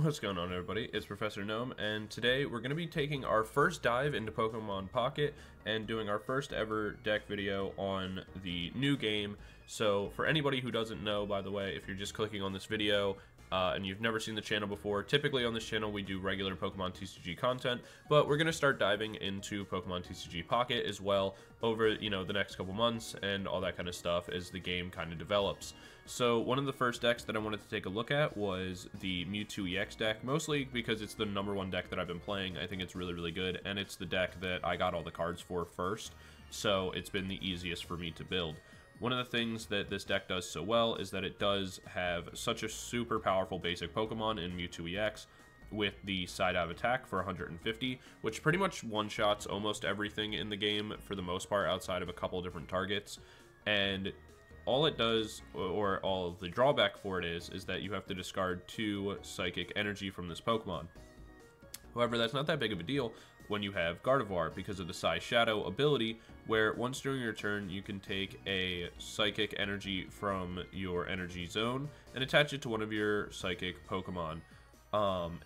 What's going on, everybody? It's Professor Gnome, and today we're going to be taking our first dive into Pokemon Pocket and doing our first ever deck video on the new game. So for anybody who doesn't know, by the way, if you're just clicking on this video and you've never seen the channel before, typically on this channel we do regular Pokemon TCG content, but we're going to start diving into Pokemon TCG Pocket as well over, the next couple months and all that kind of stuff as the game kind of develops. So one of the first decks that I wanted to take a look at was the Mewtwo EX deck, mostly because it's the #1 deck that I've been playing. I think it's really, really good, and it's the deck that I got all the cards for first, so it's been the easiest for me to build. One of the things that this deck does so well is that it does have such a super powerful basic Pokemon in Mewtwo EX with the side dive attack for 150, which pretty much one-shots almost everything in the game for the most part outside of a couple different targets. And all it does, or all the drawback for it is that you have to discard 2 psychic energy from this Pokemon. However, that's not that big of a deal when you have Gardevoir because of the Psy Shadow ability, where once during your turn you can take a psychic energy from your energy zone and attach it to one of your psychic Pokemon.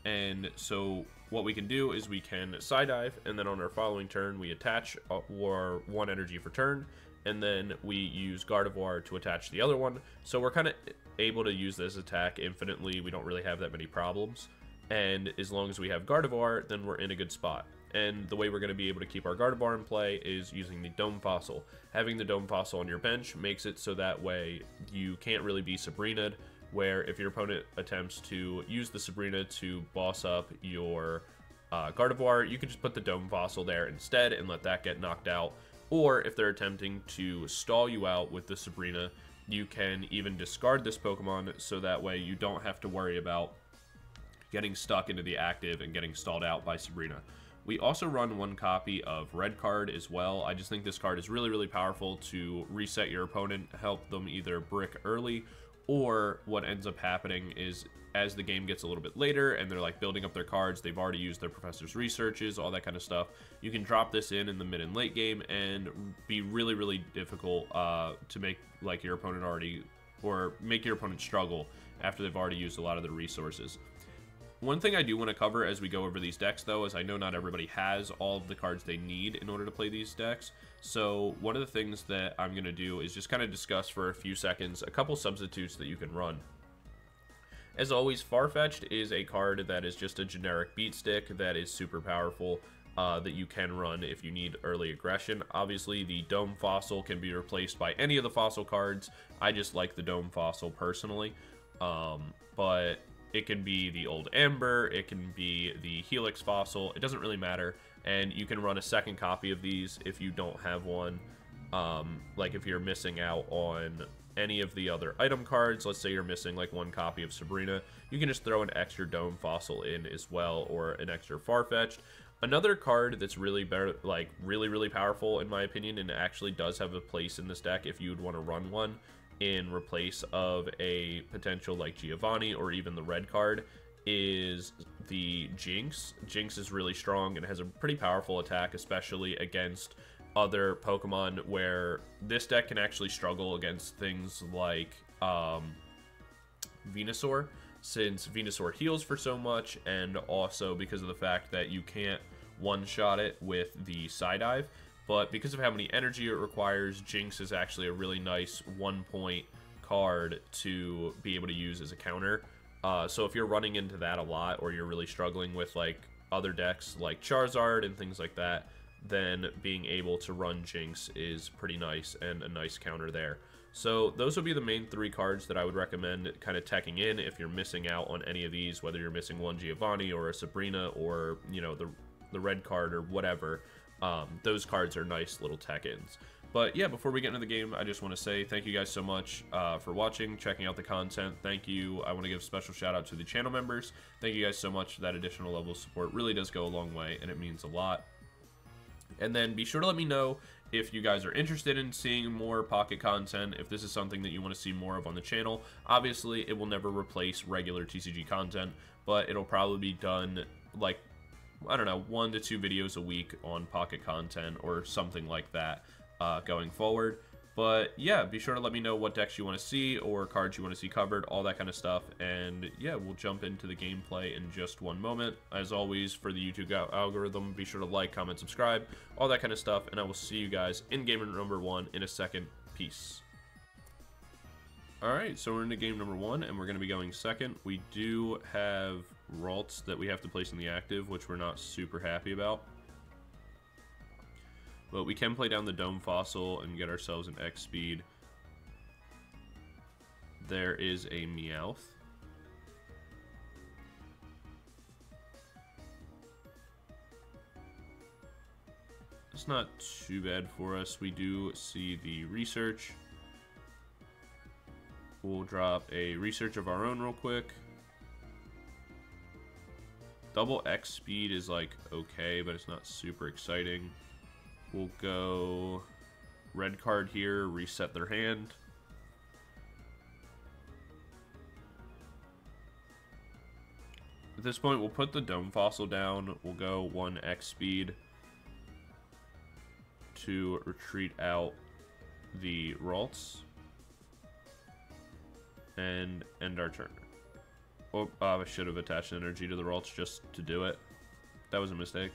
And so what we can do is we can side dive, and then on our following turn we attach our 1 energy for turn, and then we use Gardevoir to attach the other one. So we're kind of able to use this attack infinitely. We don't really have that many problems. And as long as we have Gardevoir, then we're in a good spot. And the way we're going to be able to keep our Gardevoir in play is using the Dome Fossil. Having the Dome Fossil on your bench makes it so that way you can't really be Sabrina'd, where if your opponent attempts to use the Sabrina to boss up your Gardevoir, you can just put the Dome Fossil there instead and let that get knocked out. Or if they're attempting to stall you out with the Sabrina, you can even discard this Pokemon so that way you don't have to worry about getting stuck into the active and getting stalled out by Sabrina. We also run 1 copy of Red Card as well. I just think this card is really, really powerful to reset your opponent, help them either brick early, or what ends up happening is as the game gets a little bit later and they're like building up their cards, they've already used their professor's researches, all that kind of stuff, you can drop this in the mid and late game and be really, really difficult to make like your opponent already, or make your opponent struggle after they've already used a lot of their resources. One thing I do want to cover as we go over these decks, though, is I know not everybody has all of the cards they need in order to play these decks. So one of the things that I'm going to do is just kind of discuss for a few seconds a couple substitutes that you can run. As always, Farfetch'd is a card that is just a generic beat stick that is super powerful that you can run if you need early aggression. Obviously, the Dome Fossil can be replaced by any of the Fossil cards. I just like the Dome Fossil personally, but it can be the old Amber, it can be the Helix Fossil, it doesn't really matter. And you can run a second copy of these if you don't have one. Like if you're missing out on any of the other item cards, let's say you're missing like 1 copy of Sabrina, you can just throw an extra Dome Fossil in as well, or an extra Farfetch'd. Another card that's really better, like really powerful in my opinion, and actually does have a place in this deck if you would want to run one in replace of a potential like Giovanni or even the red card, is the Jinx. Jinx is really strong and has a pretty powerful attack, especially against other Pokemon, where this deck can actually struggle against things like Venusaur, since Venusaur heals for so much, and also because of the fact that you can't one-shot it with the side dive. But because of how many energy it requires, Jinx is actually a really nice 1-point card to be able to use as a counter. So if you're running into that a lot, or you're really struggling with like other decks like Charizard and things like that, then being able to run Jinx is pretty nice and a nice counter there. So those would be the main 3 cards that I would recommend kind of teching in if you're missing out on any of these, whether you're missing 1 Giovanni or a Sabrina, or the red card or whatever. Those cards are nice little tech-ins. But yeah, before we get into the game, I just want to say thank you guys so much for watching, checking out the content. Thank you. I want to give a special shout out to the channel members. Thank you guys so much for that additional level of support. It really does go a long way, and it means a lot. And then be sure to let me know if you guys are interested in seeing more Pocket content, if this is something that you want to see more of on the channel. Obviously, it will never replace regular TCG content, but it'll probably be done like, I don't know, 1 to 2 videos a week on Pocket content or something like that going forward. But yeah, be sure to let me know what decks you want to see or cards you want to see covered, all that kind of stuff. And yeah, we'll jump into the gameplay in just one moment. As always, for the YouTube algorithm, be sure to like, comment, subscribe, all that kind of stuff. And I will see you guys in game number 1 in a second. Peace. Alright, so we're into game number 1, and we're going to be going second. We do have Ralts that we have to place in the active, which we're not super happy about. But we can play down the Dome Fossil and get ourselves an X speed. There is a Meowth. It's not too bad for us. We do see the research. We'll drop a research of our own real quick. Double X speed is like okay, but it's not super exciting. We'll go red card here, reset their hand. At this point, we'll put the Dome Fossil down. We'll go 1 X speed to retreat out the Ralts and end our turn. Oh, I should have attached energy to the Ralts just to do it. That was a mistake.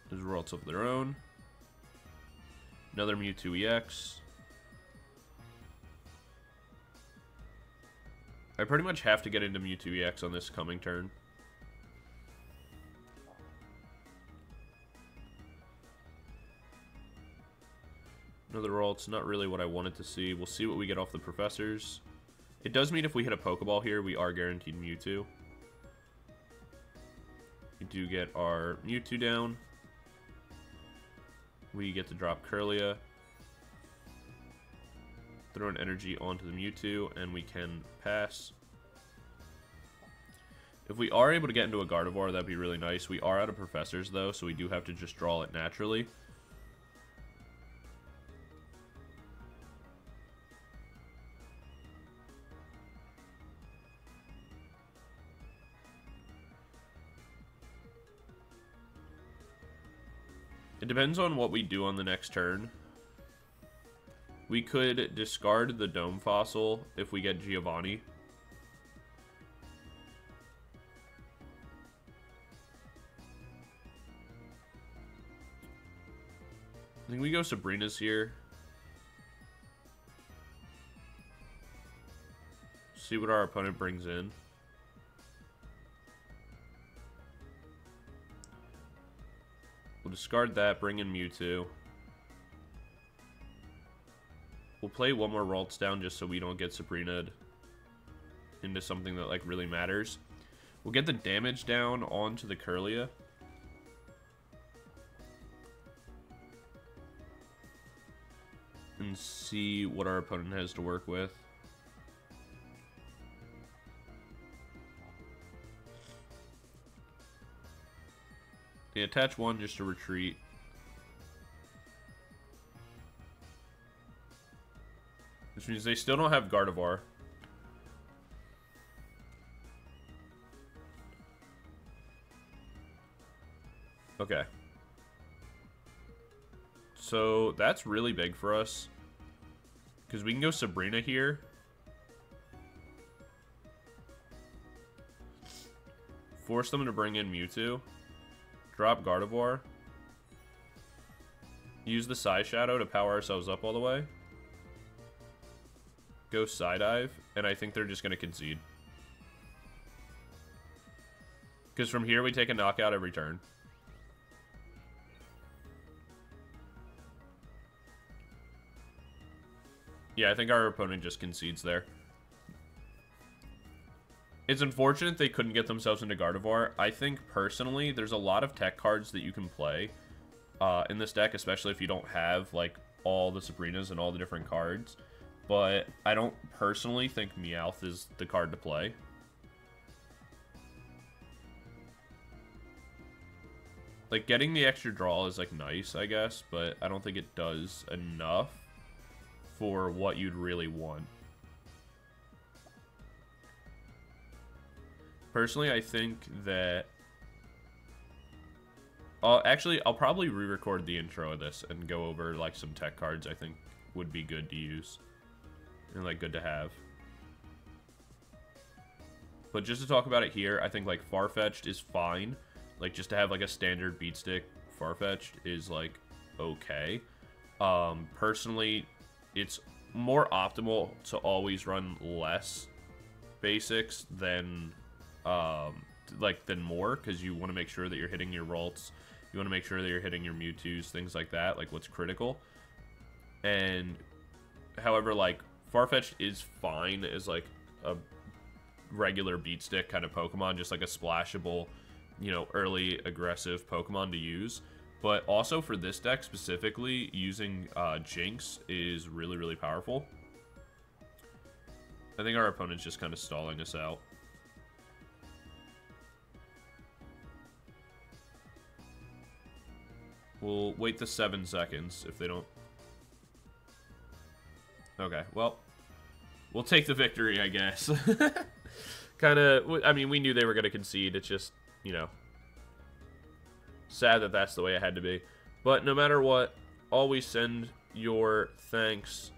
There's Ralts of their own. Another Mewtwo EX. I pretty much have to get into Mewtwo EX on this coming turn. Another Ralts, not really what I wanted to see. We'll see what we get off the professors. It does mean if we hit a Pokeball here, we are guaranteed Mewtwo. We do get our Mewtwo down. We get to drop Kirlia. Throw an energy onto the Mewtwo, and we can pass. If we are able to get into a Gardevoir, that'd be really nice. We are out of professors, though, so we do have to just draw it naturally. It depends on what we do on the next turn. We could discard the Dome Fossil if we get Giovanni. I think we go Sabrina's here. See what our opponent brings in. We'll discard that, bring in Mewtwo. We'll play one more Ralts down just so we don't get Sabrina'd into something that like really matters. We'll get the damage down onto the Kirlia. And see what our opponent has to work with. They attach one just to retreat. Which means they still don't have Gardevoir. Okay. So that's really big for us. Because we can go Sabrina here. Force them to bring in Mewtwo. Drop Gardevoir. Use the Psy Shadow to power ourselves up all the way. Go Psydive. And I think they're just going to concede. Because from here we take a knockout every turn. Yeah, I think our opponent just concedes there. It's unfortunate they couldn't get themselves into Gardevoir. I think, personally, there's a lot of tech cards that you can play in this deck, especially if you don't have, like, all the Sabrinas and all the different cards. But I don't personally think Meowth is the card to play. Like, getting the extra draw is, like, nice, I guess, but I don't think it does enough for what you'd really want. Personally, I think that... actually, I'll probably re-record the intro of this and go over, like, some tech cards I think would be good to use. And, like, good to have. But just to talk about it here, I think, like, Farfetch'd is fine. Like, just to have, like, a standard beat stick Farfetch'd is, like, okay. Personally, it's more optimal to always run less basics than, than more, because you want to make sure that you're hitting your Ralts. You want to make sure that you're hitting your Mewtwo's, things like that, like what's critical. And, however, like, Farfetch'd is fine as, like, a regular beat stick kind of Pokemon, just like a splashable, you know, early aggressive Pokemon to use. But also for this deck specifically, using Jinx is really, really powerful. I think our opponent's just kind of stalling us out. We'll wait the 7 seconds if they don't... Okay, well, we'll take the victory, I guess. Kind of, I mean, we knew they were going to concede. It's just, you know, sad that that's the way it had to be. But no matter what, always send your thanks.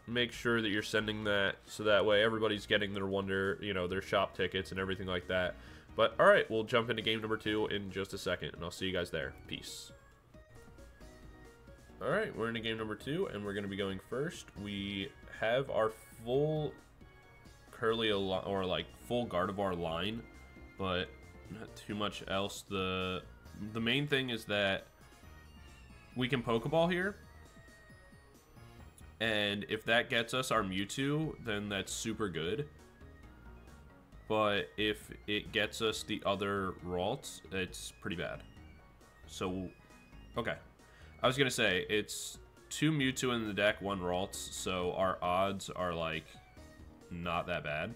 Make sure that you're sending that so that way everybody's getting their Wonder, you know, their shop tickets and everything like that. But, alright, we'll jump into game number 2 in just a second, and I'll see you guys there. Peace. Alright, we're into game number 2, and we're going to be going first. We have our full Curly, or like full Gardevoir line, but not too much else. The main thing is that we can Pokeball here, and if that gets us our Mewtwo, then that's super good. But if it gets us the other Ralts, it's pretty bad. So, okay. I was gonna say, it's 2 Mewtwo in the deck, 1 Ralts, so our odds are, like, not that bad.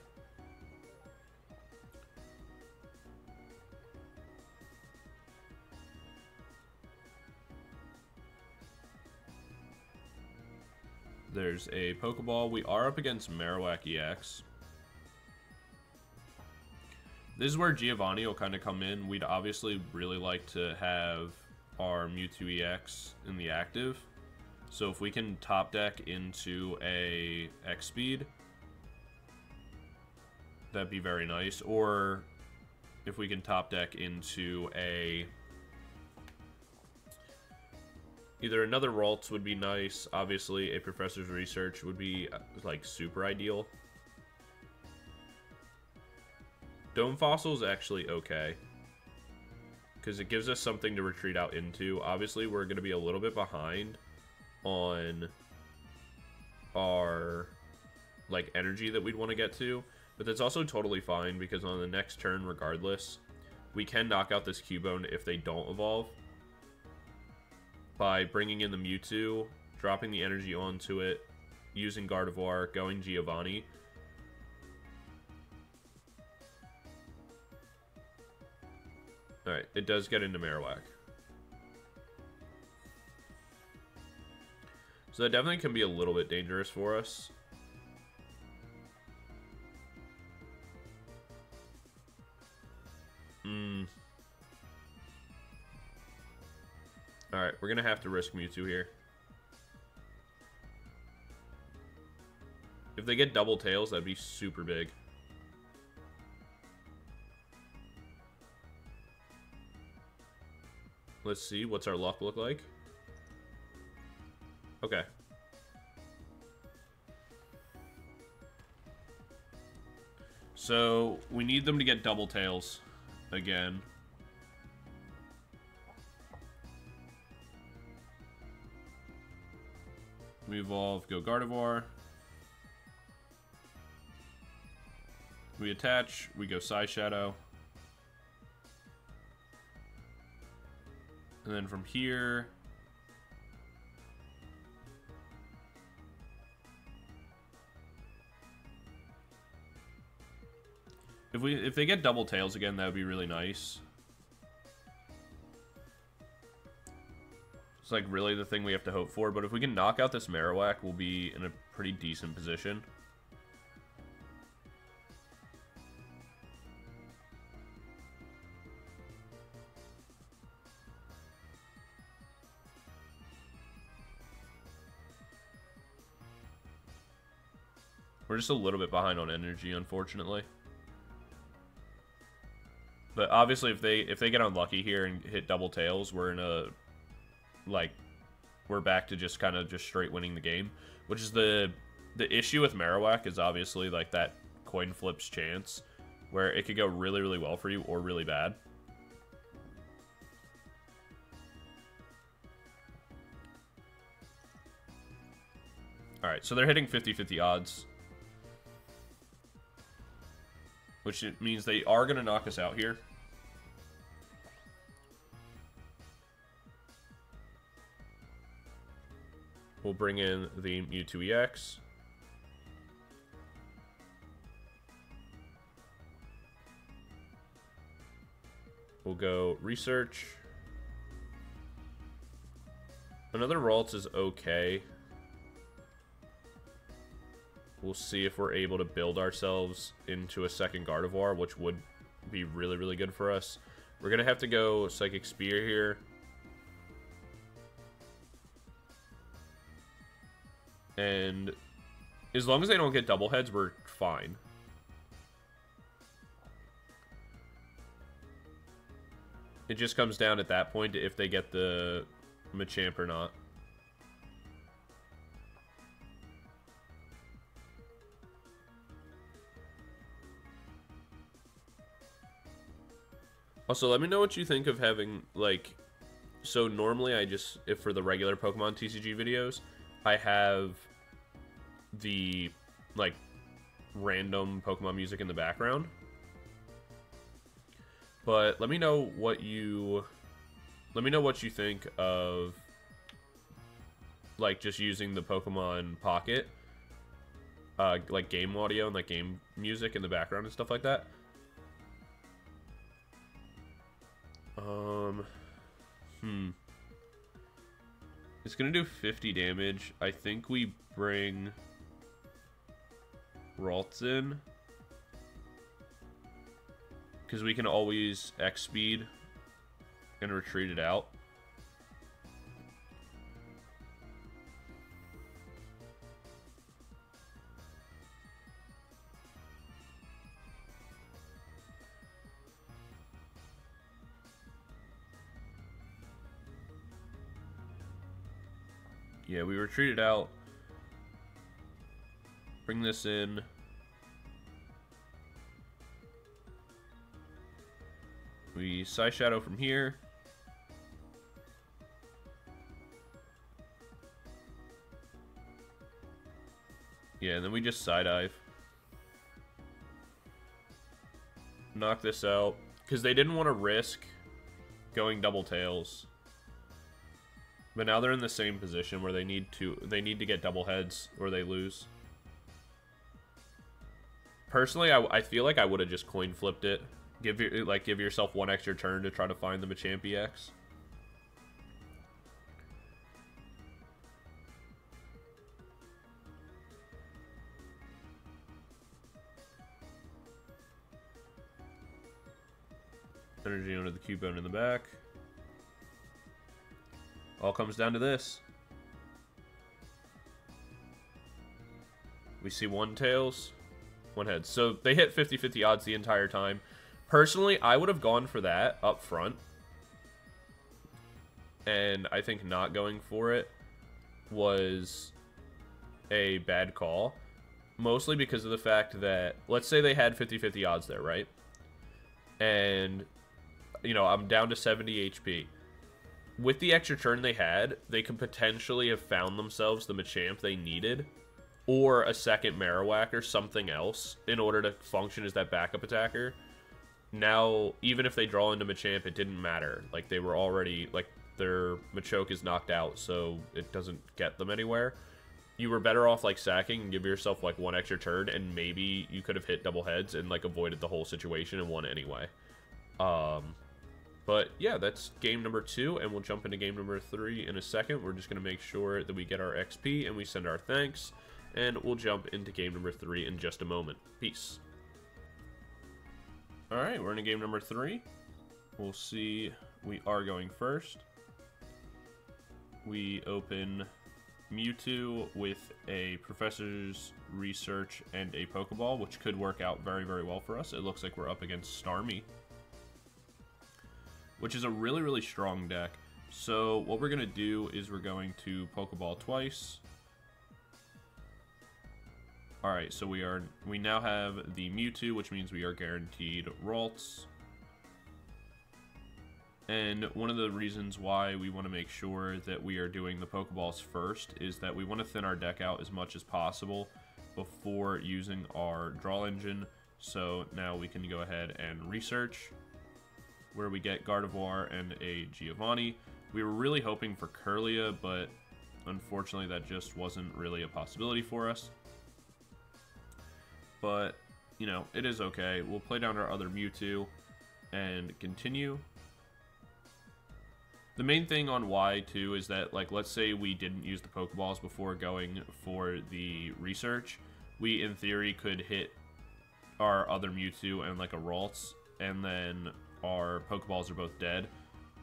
There's a Pokeball. We are up against Marowak EX. This is where Giovanni will kind of come in. We'd obviously really like to have our Mewtwo EX in the active. So if we can top deck into a X speed, that'd be very nice. Or if we can top deck into a... either another Ralts would be nice. Obviously, a Professor's Research would be, like, super ideal. Dome Fossil is actually okay, because it gives us something to retreat out into. Obviously, we're going to be a little bit behind on our, like, energy that we'd want to get to. But that's also totally fine, because on the next turn, regardless, we can knock out this Cubone if they don't evolve. By bringing in the Mewtwo, dropping the energy onto it, using Gardevoir, going Giovanni. Alright, it does get into Marowak. So that definitely can be a little bit dangerous for us. Alright, we're going to have to risk Mewtwo here. If they get double tails, that'd be super big. Let's see, what's our luck look like? Okay. So, we need them to get double tails again. We evolve, go Gardevoir. We attach, we go Psy Shadow. And then from here... If they get double tails again, that would be really nice. It's like really the thing we have to hope for, but if we can knock out this Marowak, we'll be in a pretty decent position. We're just a little bit behind on energy, unfortunately. But obviously, if they get unlucky here and hit double tails, we're in a, like, we're back to just kind of just straight winning the game. Which is the issue with Marowak is obviously, like, that coin flips chance, where it could go really, really well for you or really bad. Alright, so they're hitting 50-50 odds. Which means they are going to knock us out here. We'll bring in the Mewtwo EX. We'll go research. Another Ralts is okay. We'll see if we're able to build ourselves into a second Gardevoir, which would be really, really good for us. We're going to have to go Psychic Spear here. And as long as they don't get double heads, we're fine. It just comes down at that point to if they get the Machamp or not. Also, let me know what you think of having, like, so normally if for the regular Pokemon TCG videos, I have the, like, random Pokemon music in the background. But let me know what you think of, like, just using the Pokemon Pocket, like, game audio and, like, game music in the background and stuff like that. It's gonna do 50 damage. I think we bring Ralts in, because we can always X speed and retreat it out. Yeah, we retreated out. Bring this in. We Psy Shadow from here. Yeah, and then we just Side Dive. Knock this out. Because they didn't want to risk going double tails. But now they're in the same position where they need to get double heads or they lose. Personally, I feel like I would have just coin flipped it. Give yourself one extra turn to try to find the Machamp EX. Energy under the Cubone in the back. All comes down to this. We see one tails, one head. So they hit 50-50 odds the entire time. Personally, I would have gone for that up front. And I think not going for it was a bad call. Mostly because of the fact that, let's say they had 50-50 odds there, right? And, you know, I'm down to 70 HP. With the extra turn they had, they could potentially have found themselves the Machamp they needed, or a second Marowak or something else in order to function as that backup attacker. Now, even if they draw into Machamp, it didn't matter. Like, they were already, like, their Machoke is knocked out, so it doesn't get them anywhere. You were better off, like, sacking and give yourself, like, one extra turn, and maybe you could have hit double heads and, like, avoided the whole situation and won anyway. But, yeah, that's game number 2, and we'll jump into game number 3 in a second. We're just going to make sure that we get our XP and we send our thanks, and we'll jump into game number 3 in just a moment. Peace. Alright, we're in game number 3. We'll see, we are going first. We open Mewtwo with a Professor's Research and a Pokeball, which could work out very, very well for us. It looks like we're up against Starmie, which is a really, really strong deck. So what we're going to do is we're going to Pokeball twice. Alright, so we now have the Mewtwo, which means we are guaranteed Ralts. And one of the reasons why we want to make sure that we are doing the Pokeballs first is that we want to thin our deck out as much as possible before using our draw engine. So now we can go ahead and research, where we get Gardevoir and a Giovanni. We were really hoping for Kirlia, but unfortunately that just wasn't really a possibility for us. But, you know, it is okay. We'll play down our other Mewtwo and continue. The main thing on Y, too, is that, like, let's say we didn't use the Pokeballs before going for the research. We, in theory, could hit our other Mewtwo and, like, a Ralts, and then our Pokeballs are both dead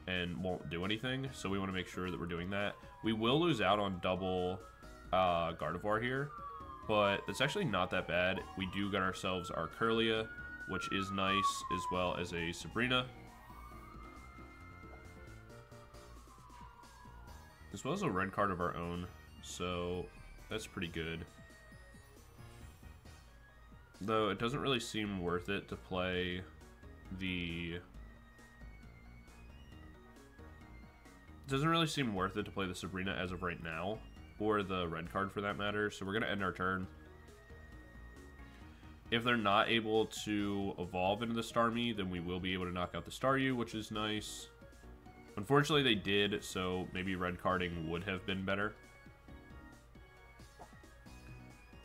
and won't do anything. So we want to make sure that we're doing that. We will lose out on double Gardevoir here, but it's actually not that bad. We do get ourselves our Kirlia, which is nice, as well as a Sabrina, as well as a red card of our own, so that's pretty good. Though it doesn't really seem worth it to play the... Sabrina as of right now, or the red card for that matter, so we're going to end our turn. If they're not able to evolve into the Starmie, then we will be able to knock out the Staryu, which is nice. Unfortunately, they did, so maybe red carding would have been better.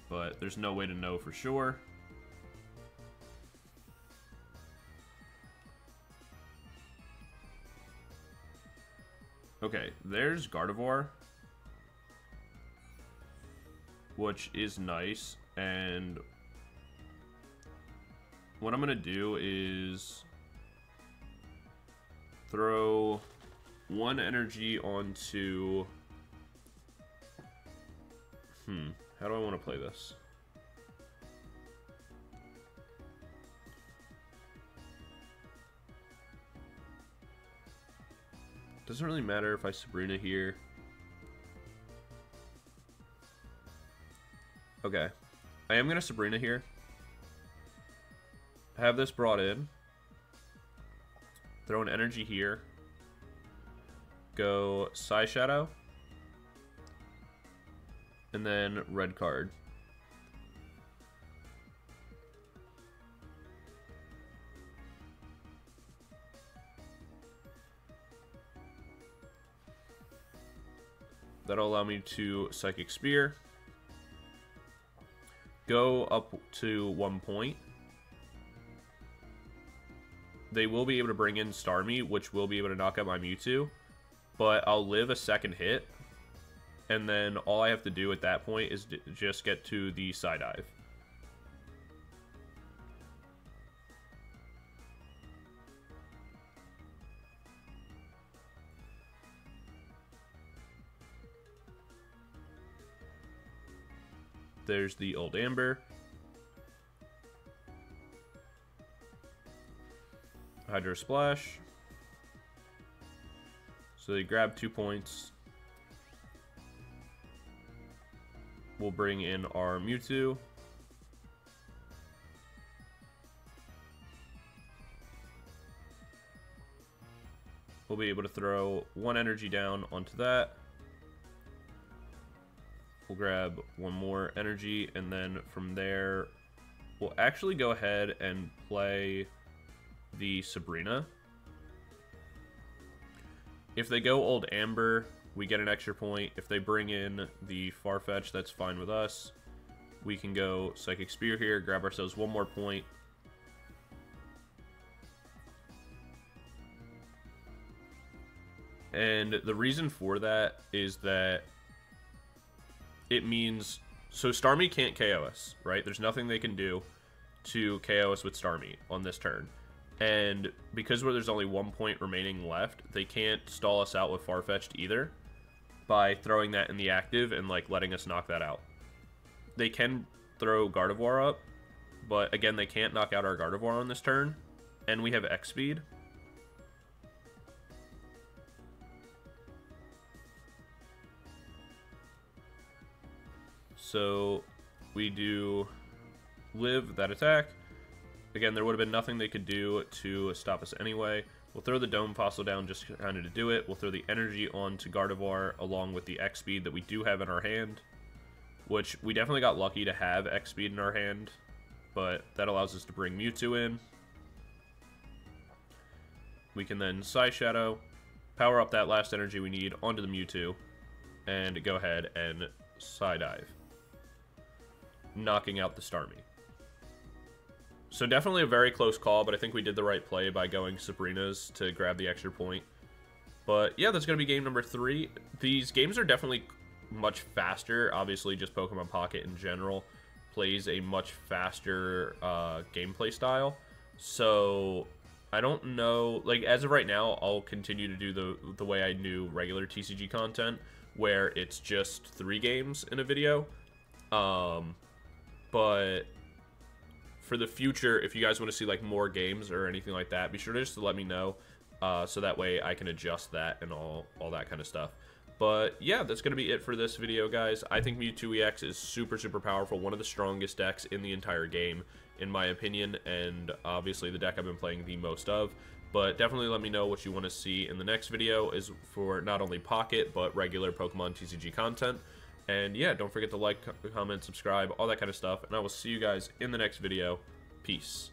But there's no way to know for sure. Okay, there's Gardevoir, which is nice, and what I'm going to do is throw one energy onto... how do I want to play this? Doesn't really matter if I Sabrina here. Okay. I am going to Sabrina here. Have this brought in. Throw an energy here. Go Psyshadow. And then red card. That'll allow me to Psychic Spear. Go up to 1 point. They will be able to bring in Starmie, which will be able to knock out my Mewtwo. But I'll live a second hit. And then all I have to do at that point is just get to the Psydive. There's the Old Amber. Hydro Splash. So they grab 2 points. We'll bring in our Mewtwo. We'll be able to throw 1 energy down onto that. We'll grab 1 more energy, and then from there, we'll actually go ahead and play the Sabrina. If they go Old Amber, we get an extra point. If they bring in the Farfetch, that's fine with us. We can go Psychic Spear here, grab ourselves 1 more point. And the reason for that is that it means... So Starmie can't KO us, right? There's nothing they can do to KO us with Starmie on this turn. And because there's only 1 point remaining left, they can't stall us out with Farfetch'd either. by throwing that in the active and like letting us knock that out. They can throw Gardevoir up, but again, they can't knock out our Gardevoir on this turn, and we have X speed. So we do live that attack. Again, there would have been nothing they could do to stop us anyway. We'll throw the Dome Fossil down just kind of to do it. We'll throw the energy onto Gardevoir along with the X speed that we do have in our hand, which we definitely got lucky to have X speed in our hand, but that allows us to bring Mewtwo in. We can then Psy Shadow, power up that last energy we need onto the Mewtwo, and go ahead and Psy Dive, knocking out the Starmie. So definitely a very close call, but I think we did the right play by going Sabrina's to grab the extra point. But yeah, that's going to be game number 3. These games are definitely much faster. Obviously, just Pokemon Pocket in general plays a much faster gameplay style. So I don't know, like as of right now, I'll continue to do the way I do regular TCG content, where it's just 3 games in a video. But for the future, if you guys want to see like more games or anything like that, be sure to just let me know, so that way I can adjust that and all that kind of stuff. But yeah, that's going to be it for this video, guys. I think Mewtwo EX is super, super powerful. One of the strongest decks in the entire game, in my opinion, and obviously the deck I've been playing the most of. But definitely let me know what you want to see in the next video is for not only Pocket, but regular Pokemon TCG content. And yeah, don't forget to like, comment, subscribe, all that kind of stuff. And I will see you guys in the next video. Peace.